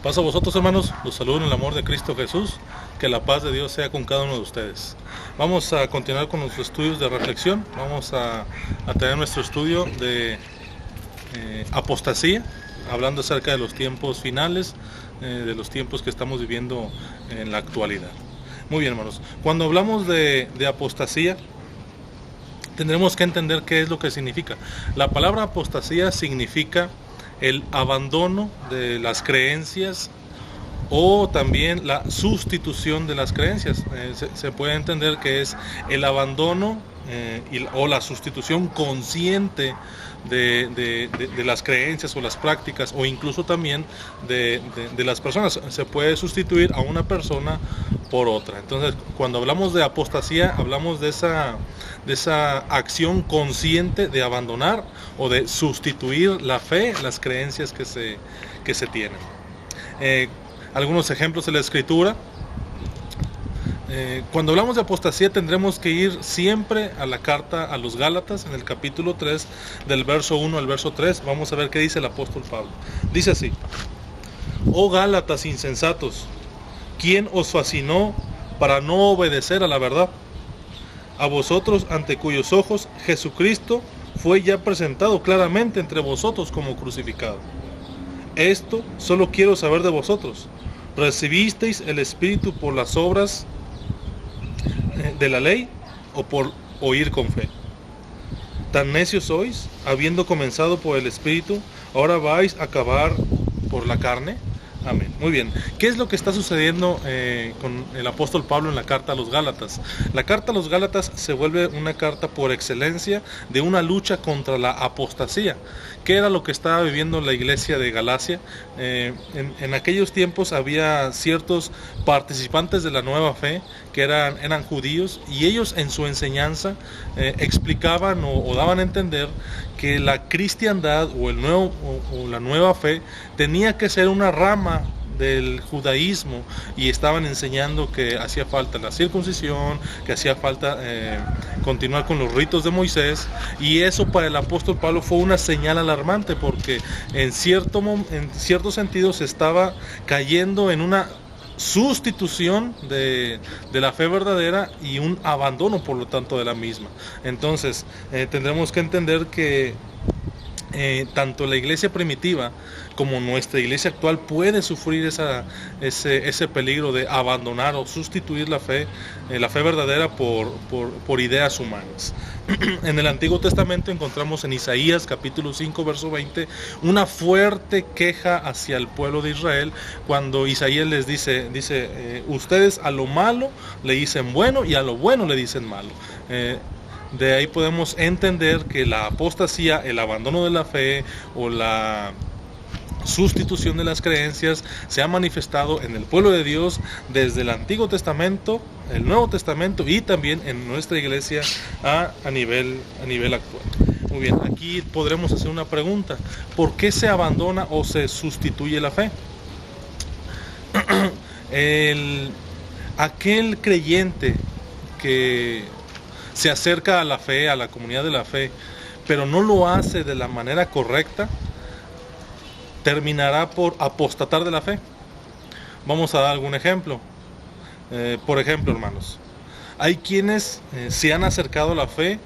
Paz a vosotros, hermanos, los saludo en el amor de Cristo Jesús, que la paz de Dios sea con cada uno de ustedes. Vamos a continuar con nuestros estudios de reflexión, vamos a tener nuestro estudio de apostasía, hablando acerca de los tiempos finales, de los tiempos que estamos viviendo en la actualidad. Muy bien, hermanos, cuando hablamos de apostasía, tendremos que entender qué es lo que significa. La palabra apostasía significa el abandono de las creencias o también la sustitución de las creencias. Se puede entender que es el abandono o la sustitución consciente de las creencias o las prácticas, o incluso también de las personas. Se puede sustituir a una persona por otra. Entonces, cuando hablamos de apostasía, hablamos de esa acción consciente de abandonar o de sustituir la fe, las creencias que se tienen. Algunos ejemplos de la Escritura. Cuando hablamos de apostasía, tendremos que ir siempre a la carta a los Gálatas, en el capítulo 3, del verso 1 al verso 3. Vamos a ver qué dice el apóstol Pablo. Dice así: Oh Gálatas insensatos, ¿quién os fascinó para no obedecer a la verdad? A vosotros, ante cuyos ojos Jesucristo fue ya presentado claramente entre vosotros como crucificado. Esto solo quiero saber de vosotros: ¿recibisteis el Espíritu por las obras de la ley o por oír con fe? ¿Tan necios sois? Habiendo comenzado por el Espíritu, ¿ahora vais a acabar por la carne? Amén. Muy bien. ¿Qué es lo que está sucediendo con el apóstol Pablo en la carta a los Gálatas? La carta a los Gálatas se vuelve una carta por excelencia de una lucha contra la apostasía. ¿Qué era lo que estaba viviendo la iglesia de Galacia? En aquellos tiempos había ciertos participantes de la nueva fe que eran judíos, y ellos en su enseñanza explicaban o daban a entender que la cristiandad o la nueva fe tenía que ser una rama del judaísmo, y estaban enseñando que hacía falta la circuncisión, que hacía falta continuar con los ritos de Moisés, y eso para el apóstol Pablo fue una señal alarmante, porque en cierto sentido se estaba cayendo en una sustitución de la fe verdadera y un abandono, por lo tanto, de la misma. Entonces tendremos que entender que tanto la iglesia primitiva como nuestra iglesia actual puede sufrir ese peligro de abandonar o sustituir la fe verdadera por ideas humanas. En el Antiguo Testamento encontramos en Isaías capítulo 5 verso 20 una fuerte queja hacia el pueblo de Israel, cuando Isaías les dice ustedes a lo malo le dicen bueno y a lo bueno le dicen malo. De ahí podemos entender que la apostasía, el abandono de la fe o la sustitución de las creencias, se ha manifestado en el pueblo de Dios desde el Antiguo Testamento, el Nuevo Testamento, y también en nuestra iglesia a nivel actual. Muy bien, aquí podremos hacer una pregunta: ¿por qué se abandona o se sustituye la fe? Aquel creyente que se acerca a la fe, a la comunidad de la fe, pero no lo hace de la manera correcta, terminará por apostatar de la fe. Vamos a dar algún ejemplo. Por ejemplo, hermanos, hay quienes se han acercado a la fe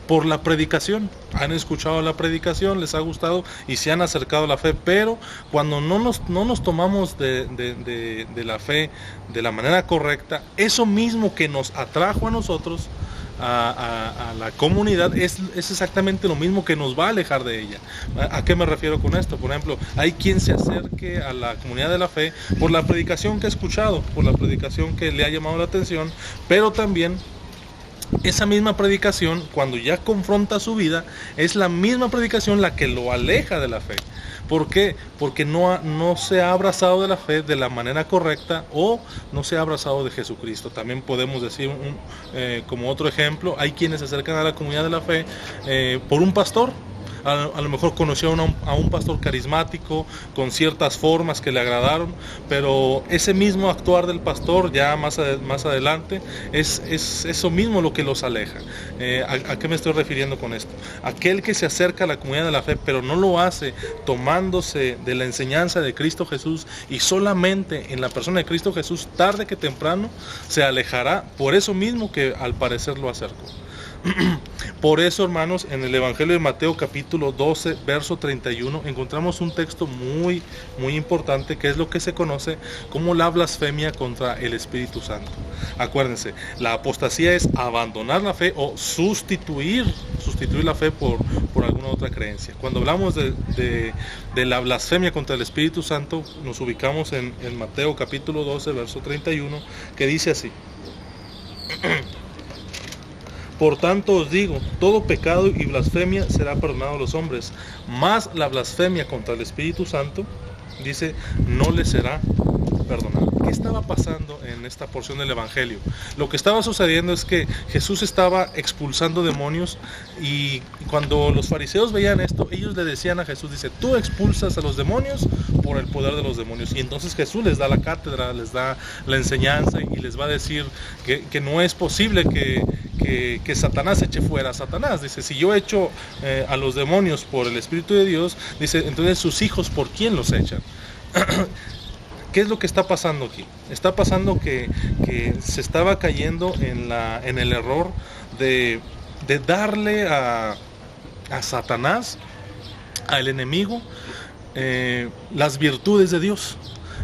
por la predicación. Han escuchado la predicación, les ha gustado y se han acercado a la fe, pero cuando no nos tomamos de la fe de la manera correcta, eso mismo que nos atrajo a nosotros, a la comunidad, es exactamente lo mismo que nos va a alejar de ella. ¿A qué me refiero con esto? Por ejemplo, hay quien se acerque a la comunidad de la fe por la predicación que ha escuchado, por la predicación que le ha llamado la atención, pero también esa misma predicación, cuando ya confronta su vida, es la misma predicación la que lo aleja de la fe. ¿Por qué? Porque no se ha abrazado de la fe de la manera correcta, o no se ha abrazado de Jesucristo. También podemos decir, como otro ejemplo, hay quienes se acercan a la comunidad de la fe por un pastor. a lo mejor conoció a un pastor carismático con ciertas formas que le agradaron, pero ese mismo actuar del pastor ya más adelante es eso mismo lo que los aleja. ¿A qué me estoy refiriendo con esto? Aquel que se acerca a la comunidad de la fe, pero no lo hace tomándose de la enseñanza de Cristo Jesús y solamente en la persona de Cristo Jesús, tarde que temprano se alejará, por eso mismo que al parecer lo acercó. Por eso, hermanos, en el Evangelio de Mateo capítulo 12, verso 31, encontramos un texto muy importante, que es lo que se conoce como la blasfemia contra el Espíritu Santo. Acuérdense, la apostasía es abandonar la fe o sustituir la fe por alguna otra creencia. Cuando hablamos de la blasfemia contra el Espíritu Santo, nos ubicamos en Mateo capítulo 12, verso 31, que dice así: Por tanto os digo, todo pecado y blasfemia será perdonado a los hombres, mas la blasfemia contra el Espíritu Santo, dice, no le será perdonada. ¿Qué estaba pasando en esta porción del Evangelio? Lo que estaba sucediendo es que Jesús estaba expulsando demonios, y cuando los fariseos veían esto, ellos le decían a Jesús, dice, tú expulsas a los demonios por el poder de los demonios. Y entonces Jesús les da la cátedra, les da la enseñanza y les va a decir que no es posible que Satanás eche fuera a Satanás. Dice, si yo echo a los demonios por el Espíritu de Dios, dice, entonces sus hijos, ¿por quién los echan? ¿Qué es lo que está pasando aquí? Está pasando que se estaba cayendo en el error de darle a Satanás, al enemigo, las virtudes de Dios.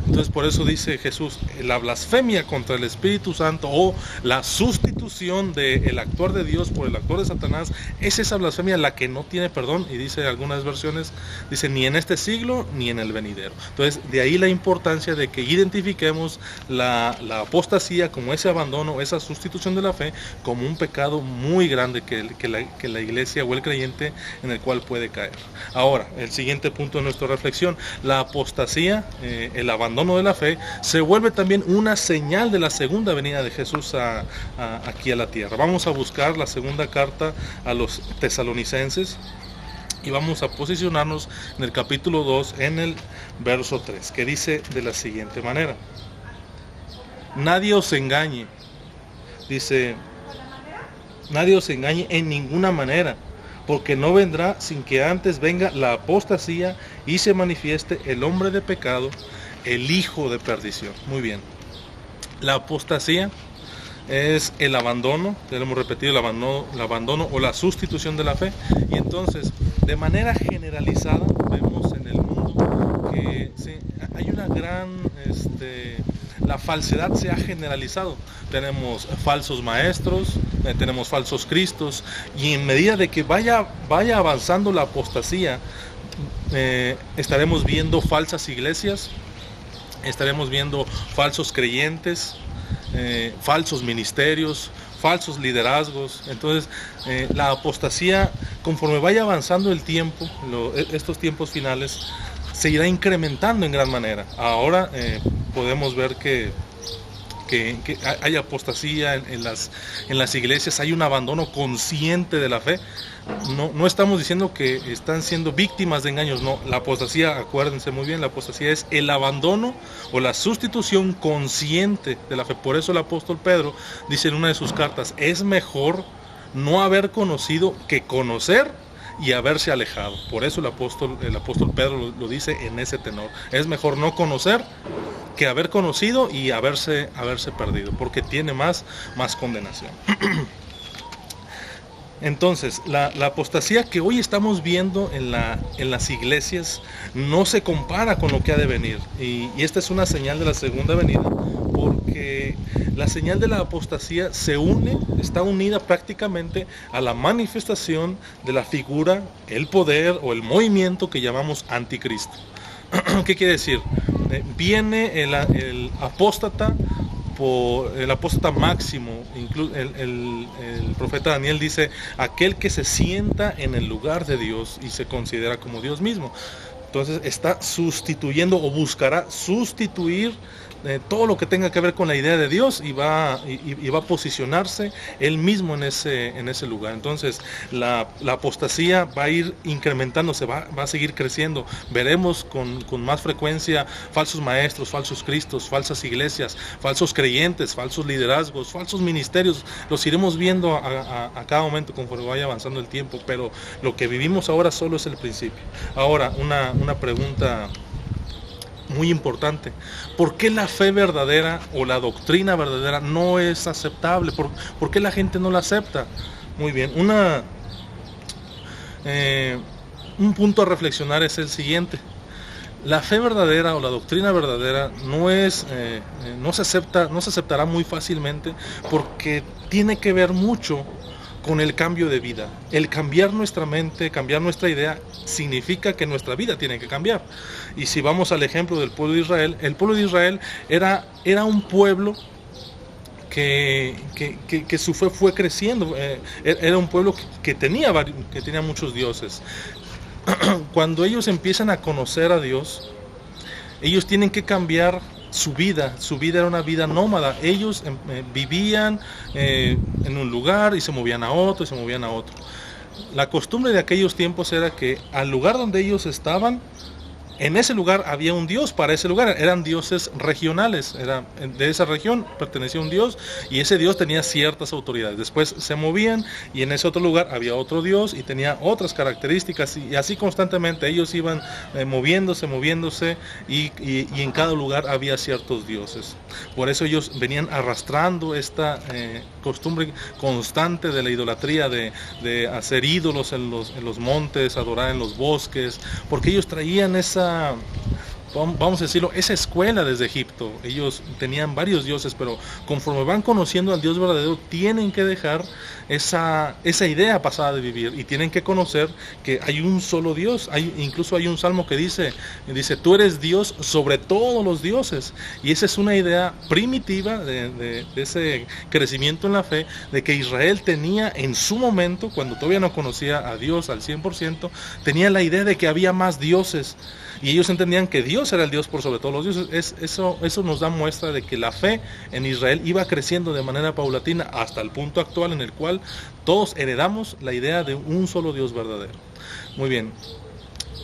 Entonces por eso dice Jesús, la blasfemia contra el Espíritu Santo o la sustitución del actuar de Dios por el actuar de Satanás, es esa blasfemia la que no tiene perdón, y dice algunas versiones, dice ni en este siglo ni en el venidero. Entonces de ahí la importancia de que identifiquemos la apostasía como ese abandono, esa sustitución de la fe, como un pecado muy grande que la iglesia o el creyente en el cual puede caer. Ahora, el siguiente punto de nuestra reflexión, la apostasía, el abandono de la fe, se vuelve también una señal de la segunda venida de Jesús aquí a la tierra. Vamos a buscar la segunda carta a los tesalonicenses y vamos a posicionarnos en el capítulo 2, en el verso 3, que dice de la siguiente manera: nadie os engañe, dice, nadie os engañe en ninguna manera, porque no vendrá sin que antes venga la apostasía y se manifieste el hombre de pecado, el hijo de perdición. Muy bien. La apostasía es el abandono, ya lo hemos repetido, el abandono o la sustitución de la fe. Y entonces, de manera generalizada, vemos en el mundo que sí, hay una gran... la falsedad se ha generalizado. Tenemos falsos maestros, tenemos falsos cristos, y en medida de que vaya avanzando la apostasía, estaremos viendo falsas iglesias, estaremos viendo falsos creyentes, falsos ministerios, falsos liderazgos. Entonces la apostasía, conforme vaya avanzando el tiempo, estos tiempos finales, se irá incrementando en gran manera. Ahora podemos ver que hay apostasía en las iglesias, hay un abandono consciente de la fe. No estamos diciendo que están siendo víctimas de engaños, no. La apostasía, acuérdense muy bien, la apostasía es el abandono o la sustitución consciente de la fe. Por eso el apóstol Pedro dice en una de sus cartas, es mejor no haber conocido que conocer y haberse alejado. Por eso el apóstol Pedro lo dice en ese tenor. Es mejor no conocer que haber conocido y haberse perdido, porque tiene más condenación. Entonces, la apostasía que hoy estamos viendo en las iglesias no se compara con lo que ha de venir. Y esta es una señal de la segunda venida, porque la señal de la apostasía está unida prácticamente a la manifestación de la figura, el poder o el movimiento que llamamos anticristo. ¿Qué quiere decir? Viene el apóstata, el apóstata máximo. El profeta Daniel dice, aquel que se sienta en el lugar de Dios y se considera como Dios mismo. Entonces está sustituyendo o buscará sustituir todo lo que tenga que ver con la idea de Dios y va a posicionarse él mismo en ese lugar. Entonces la apostasía va a ir incrementándose, va a seguir creciendo. Veremos con más frecuencia falsos maestros, falsos cristos, falsas iglesias, falsos creyentes, falsos liderazgos, falsos ministerios. Los iremos viendo a cada momento conforme vaya avanzando el tiempo, pero lo que vivimos ahora solo es el principio. Ahora, una pregunta muy importante: ¿por qué la fe verdadera o la doctrina verdadera no es aceptable? ¿Por qué la gente no la acepta? Muy bien, un punto a reflexionar es el siguiente: la fe verdadera o la doctrina verdadera no se aceptará muy fácilmente, porque tiene que ver mucho con el cambio de vida. El cambiar nuestra mente, cambiar nuestra idea, significa que nuestra vida tiene que cambiar. Y si vamos al ejemplo del pueblo de Israel, el pueblo de Israel era un pueblo que su fe fue creciendo. Era un pueblo que tenía muchos dioses. Cuando ellos empiezan a conocer a Dios, ellos tienen que cambiar su vida era una vida nómada. Ellos vivían en un lugar y se movían a otro y se movían a otro. La costumbre de aquellos tiempos era que al lugar donde ellos estaban, en ese lugar había un dios para ese lugar. Eran dioses regionales, de esa región pertenecía un dios y ese dios tenía ciertas autoridades. Después se movían y en ese otro lugar había otro dios y tenía otras características, y así constantemente ellos iban moviéndose y en cada lugar había ciertos dioses. Por eso ellos venían arrastrando esta costumbre constante de la idolatría, de hacer ídolos en los montes, adorar en los bosques, porque ellos traían vamos a decirlo, esa escuela desde Egipto. Ellos tenían varios dioses, pero conforme van conociendo al Dios verdadero, tienen que dejar esa idea pasada de vivir y tienen que conocer que hay un solo Dios. Incluso hay un salmo que dice, tú eres Dios sobre todos los dioses. Y esa es una idea primitiva de ese crecimiento en la fe, de que Israel tenía en su momento, cuando todavía no conocía a Dios al 100%, tenía la idea de que había más dioses. Y ellos entendían que Dios era el Dios por sobre todos los dioses. Eso nos da muestra de que la fe en Israel iba creciendo de manera paulatina hasta el punto actual en el cual todos heredamos la idea de un solo Dios verdadero. Muy bien.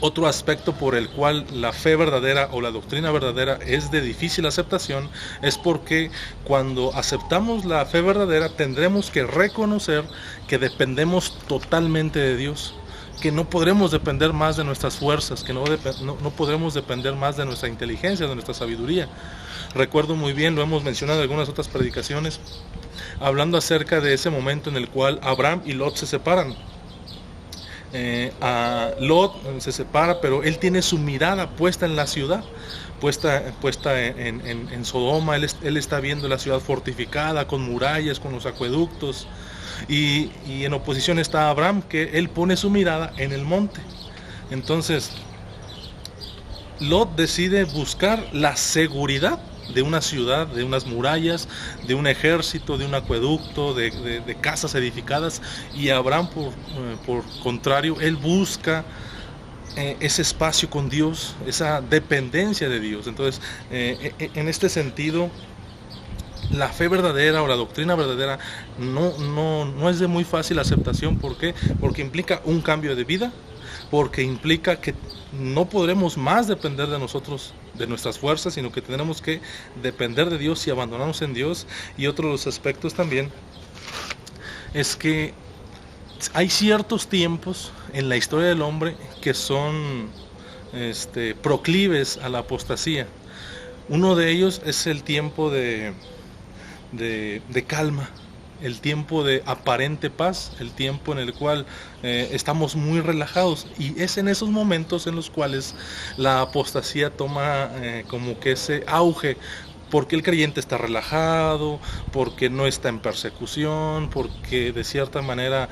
Otro aspecto por el cual la fe verdadera o la doctrina verdadera es de difícil aceptación es porque cuando aceptamos la fe verdadera tendremos que reconocer que dependemos totalmente de Dios, que no podremos depender más de nuestras fuerzas, que no podremos depender más de nuestra inteligencia, de nuestra sabiduría. Recuerdo muy bien, lo hemos mencionado en algunas otras predicaciones, hablando acerca de ese momento en el cual Abraham y Lot se separan. Lot se separa, pero él tiene su mirada puesta en la ciudad, puesta en Sodoma. Él está viendo la ciudad fortificada, con murallas, con los acueductos. Y en oposición está Abraham, que él pone su mirada en el monte. Entonces Lot decide buscar la seguridad de una ciudad, de unas murallas, de un ejército, de un acueducto, de casas edificadas, y Abraham por contrario, él busca ese espacio con Dios, esa dependencia de Dios. Entonces en este sentido, la fe verdadera o la doctrina verdadera no es de muy fácil aceptación. ¿Por qué? Porque implica un cambio de vida, porque implica que no podremos más depender de nosotros, de nuestras fuerzas, sino que tendremos que depender de Dios y abandonarnos en Dios. Y otro de los aspectos también es que hay ciertos tiempos en la historia del hombre que son proclives a la apostasía. Uno de ellos es el tiempo de calma, el tiempo de aparente paz, el tiempo en el cual estamos muy relajados, y es en esos momentos en los cuales la apostasía toma como que ese auge, porque el creyente está relajado, porque no está en persecución, porque de cierta manera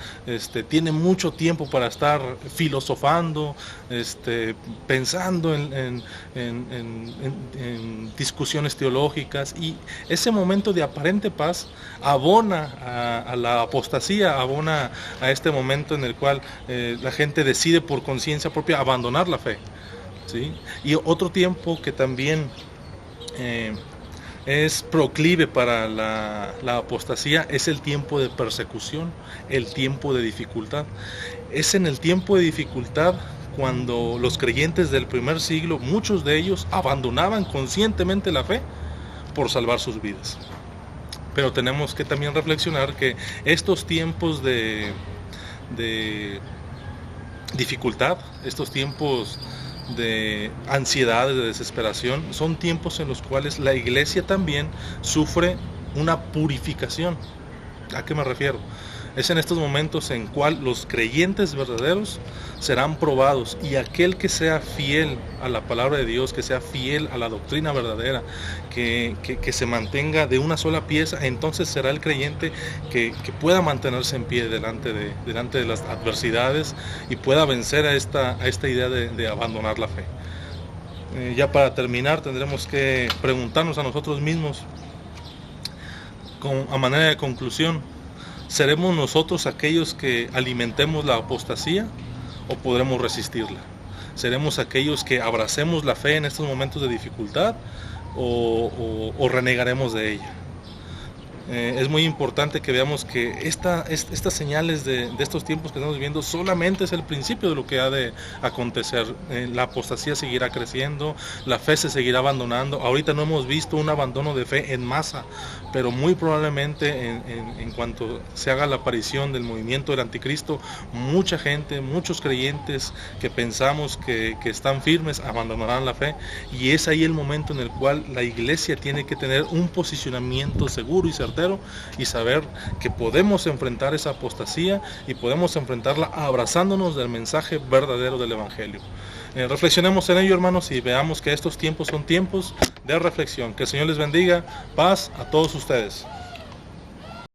tiene mucho tiempo para estar filosofando, pensando en discusiones teológicas, y ese momento de aparente paz abona a la apostasía, abona a este momento en el cual la gente decide por conciencia propia abandonar la fe. ¿sí? Y otro tiempo que también es proclive para la apostasía es el tiempo de persecución, el tiempo de dificultad. Es en el tiempo de dificultad cuando los creyentes del primer siglo, muchos de ellos abandonaban conscientemente la fe por salvar sus vidas. Pero tenemos que también reflexionar que estos tiempos de dificultad, estos tiempos de ansiedad, de desesperación, son tiempos en los cuales la iglesia también sufre una purificación. ¿A qué me refiero? Es en estos momentos en cual los creyentes verdaderos serán probados, y aquel que sea fiel a la palabra de Dios, que sea fiel a la doctrina verdadera, que se mantenga de una sola pieza, entonces será el creyente que pueda mantenerse en pie delante de las adversidades y pueda vencer a esta idea de abandonar la fe. Ya para terminar, tendremos que preguntarnos a nosotros mismos, a manera de conclusión: ¿seremos nosotros aquellos que alimentemos la apostasía o podremos resistirla? ¿Seremos aquellos que abracemos la fe en estos momentos de dificultad o renegaremos de ella? Es muy importante que veamos que estas señales de estos tiempos que estamos viviendo solamente es el principio de lo que ha de acontecer. La apostasía seguirá creciendo, la fe se seguirá abandonando. Ahorita no hemos visto un abandono de fe en masa, pero muy probablemente en cuanto se haga la aparición del movimiento del anticristo, mucha gente, muchos creyentes que pensamos que están firmes, abandonarán la fe, y es ahí el momento en el cual la iglesia tiene que tener un posicionamiento seguro y certero y saber que podemos enfrentar esa apostasía y podemos enfrentarla abrazándonos del mensaje verdadero del Evangelio. Reflexionemos en ello, hermanos, y veamos que estos tiempos son tiempos de reflexión. Que el Señor les bendiga. Paz a todos ustedes.